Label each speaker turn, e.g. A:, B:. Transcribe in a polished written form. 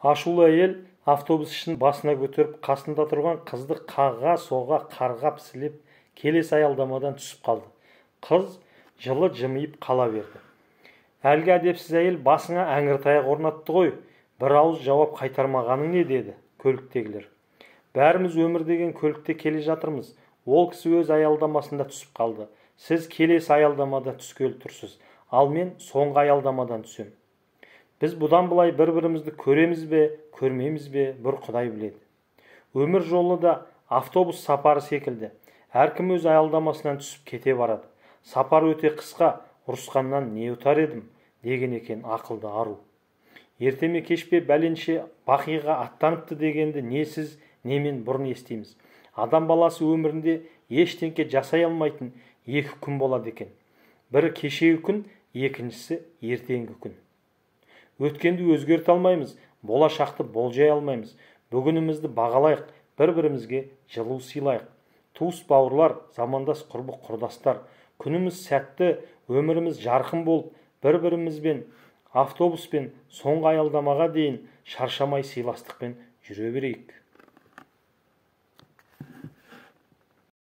A: Ашулы әйел автобус ішін басына көтеріп, қасында тұрған қызды қаға-соға қарғап-сілеп, келесі аялдамадан түсіп қалды. Қыз жылы жымиып қала берді. Әлгі әдепсіз әйел басыңа әңгір таяқ орнатты ғой, бір ауыз жауап қайтармағаның не деді көліктегілер. Бәріміз өмір деген көлікте келе жатырмыз. Ол кісі өз аялдамасында түсіп қалды. Сіз келесі аялдамада түскелі тұрсыз, ал мен соңғы аялдамадан түсем. Біз бұдан былай бір-бірімізді көреміз бе, көрмейміз бе, бір Құдай біледі. Өмір жолы да автобус сапары секілді. Әркім өз аялдамасынан түсіп кете барады. Сапар өте қысқа, ұрысқаннан не ұтар едім, деген екен ақылды ару. Ертеме кешпе бәленше бақиға аттаныпты дегенді не сіз, не мен бұрын естиміз. Адам баласы өмірінде ештеңке жасай алмайтын екі күн болады екен. Бірі кешегі күн, екіншісі ертеңгі күн. Өткенді өзгерте алмаймыз, болашақты болжай алмаймыз. Бүгінімізді бағалайық, бір-бірімізге жылу сыйлайық. Туыс бауырлар, замандас құрбы құрдастар, күніміз сәтті, өміріміз жарқын болып, бір-бірімізбен автобуспен соңғы аялдамаға дейін шаршамай сыйластықпен жүре берейік.